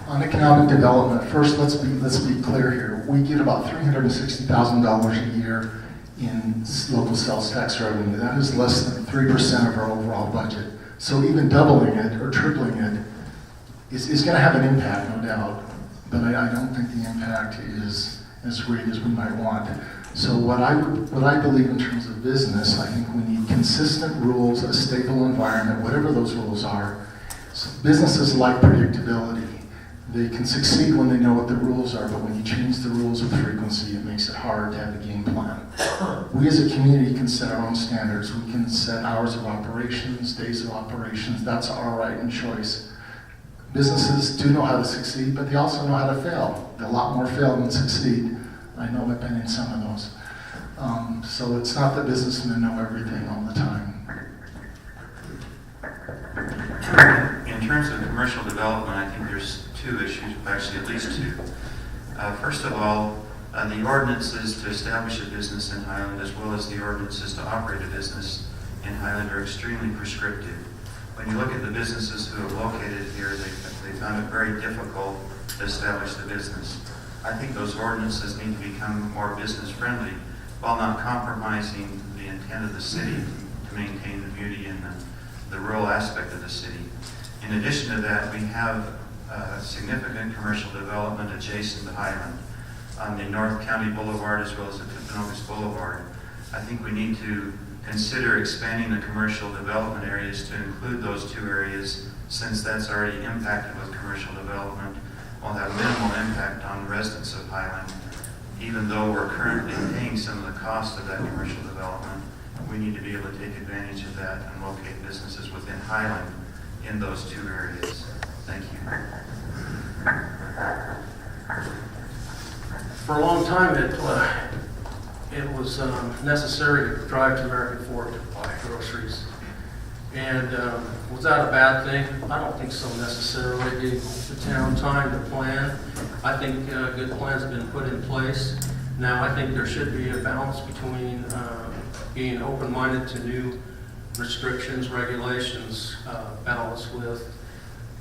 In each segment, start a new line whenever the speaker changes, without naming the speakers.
On economic development, first let's be clear here. We get about $360,000 a year in local sales tax revenue. That is less than 3% of our overall budget. So even doubling it or tripling it is going to have an impact, no doubt. But I don't think the impact is as great as we might want. So what I believe in terms of business, I think we need consistent rules, a stable environment, whatever those rules are. So businesses like predictability. They can succeed when they know what the rules are, but when you change the rules with frequency, it makes it hard to have a game plan. We as a community can set our own standards. We can set hours of operations, days of operations. That's our right and choice. Businesses do know how to succeed, but they also know how to fail. A lot more fail than succeed. I know I've been in some of those. So it's not that businessmen know everything all the time.
In terms of commercial development, I think there's two issues, actually at least two. First of all, the ordinances to establish a business in Highland, as well as the ordinances to operate a business in Highland, are extremely prescriptive. When you look at the businesses who have located here, they found it very difficult to establish the business. I think those ordinances need to become more business friendly while not compromising the intent of the city to maintain the beauty and the rural aspect of the city. In addition to that, we have significant commercial development adjacent to Highland on the North County Boulevard as well as the Timpanogos Boulevard. I think we need to consider expanding the commercial development areas to include those two areas, since that's already impacted with commercial development. Will have minimal impact on residents of Highland. Even though we're currently paying some of the cost of that commercial development, we need to be able to take advantage of that and locate businesses within Highland in those two areas. Thank you.
For a long time, it was necessary to drive to American Fork to buy groceries. And was that a bad thing? I don't think so necessarily. It gave the town time to plan. I think good plans have been put in place. Now I think there should be a balance between being open-minded to new restrictions, regulations, balanced with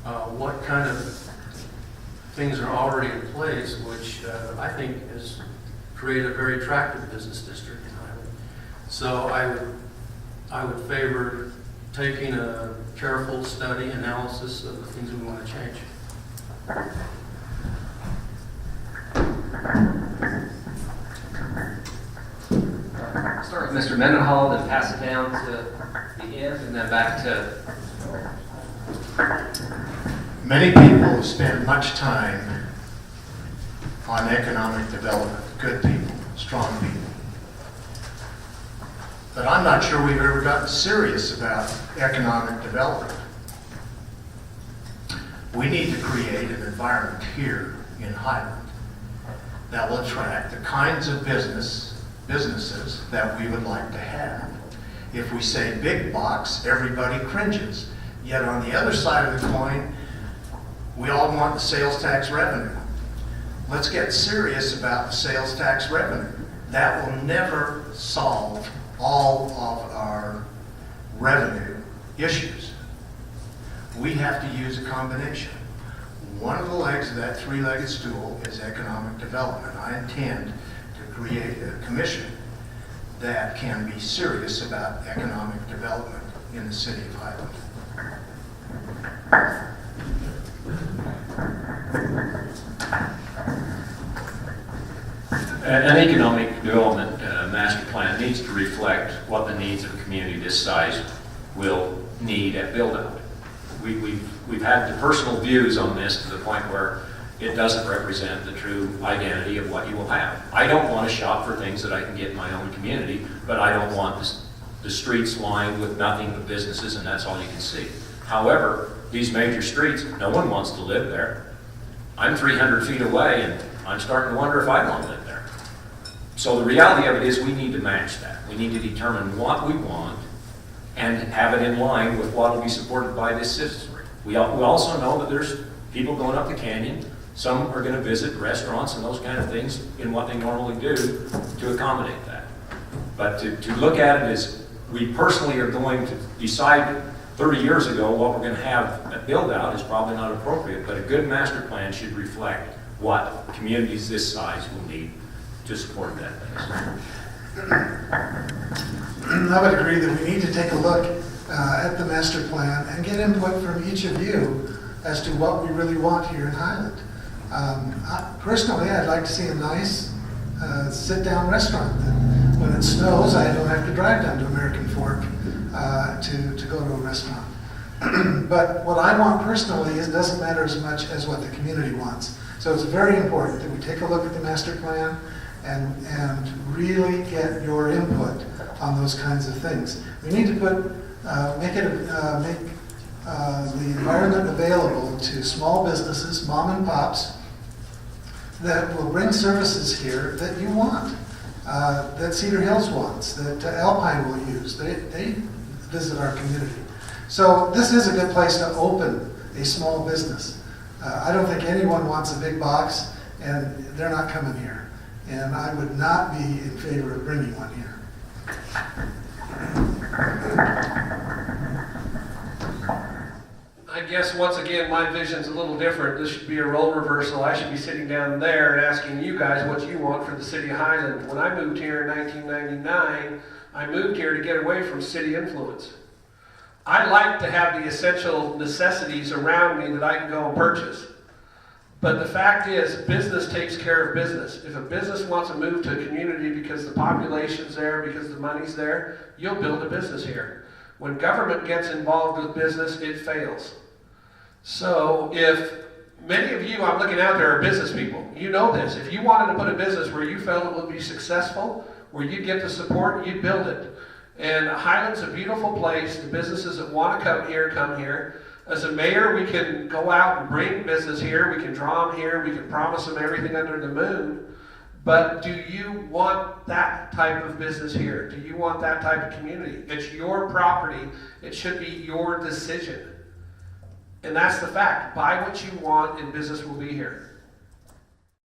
what kind of things are already in place, which I think has created a very attractive business district in Highland. So I would favor taking a careful study, analysis of the things we want to change.
Start with Mr. Mendenhall, then pass it down to the end, and then back to...
Many people spend much time on economic development, good people, strong people. But I'm not sure we've ever gotten serious about economic development. We need to create an environment here in Highland that will attract the kinds of businesses that we would like to have. If we say big box, everybody cringes. Yet on the other side of the coin, we all want the sales tax revenue. Let's get serious about the sales tax revenue. That will never solve all of our revenue issues. We have to use a combination. One of the legs of that three-legged stool is economic development. I intend to create a commission that can be serious about economic development in the city of Highland.
An economic development master plan needs to reflect what the needs of a community this size will need at build-out. We've had the personal views on this to the point where it doesn't represent the true identity of what you will have. I don't want to shop for things that I can get in my own community, but I don't want the streets lined with nothing but businesses and that's all you can see. However, these major streets, no one wants to live there. I'm 300 feet away and I'm starting to wonder if I want to live there. So the reality of it is we need to match that. We need to determine what we want and have it in line with what will be supported by this citizenry. We also know that there's people going up the canyon. Some are going to visit restaurants and those kind of things in what they normally do to accommodate that. But to look at it as we personally are going to decide 30 years ago what we're going to have build-out is probably not appropriate, but a good master plan should reflect what communities this size will need to support that base.
I would agree that we need to take a look at the master plan and get input from each of you as to what we really want here in Highland. Personally, I'd like to see a nice sit-down restaurant that when it snows, I don't have to drive down to American Fork to go to a restaurant. But what I want personally doesn't matter as much as what the community wants. So it's very important that we take a look at the master plan and really get your input on those kinds of things. We need to make the environment available to small businesses, mom and pops, that will bring services here that you want, that Cedar Hills wants, that Alpine will use. They visit our community. So this is a good place to open a small business. I don't think anyone wants a big box, and they're not coming here. And I would not be in favor of bringing one here.
I guess once again, my vision's a little different. This should be a role reversal. I should be sitting down there and asking you guys what you want for the city of Highland. When I moved here in 1999, I moved here to get away from city influence. I like to have the essential necessities around me that I can go and purchase. But the fact is, business takes care of business. If a business wants to move to a community because the population's there, because the money's there, you'll build a business here. When government gets involved with business, it fails. So if many of you I'm looking out there are business people, you know this. If you wanted to put a business where you felt it would be successful, where you'd get the support, you'd build it. And Highland's a beautiful place. The businesses that want to come here, come here. As a mayor, we can go out and bring business here. We can draw them here. We can promise them everything under the moon. But do you want that type of business here? Do you want that type of community? It's your property. It should be your decision. And that's the fact. Buy what you want and business will be here.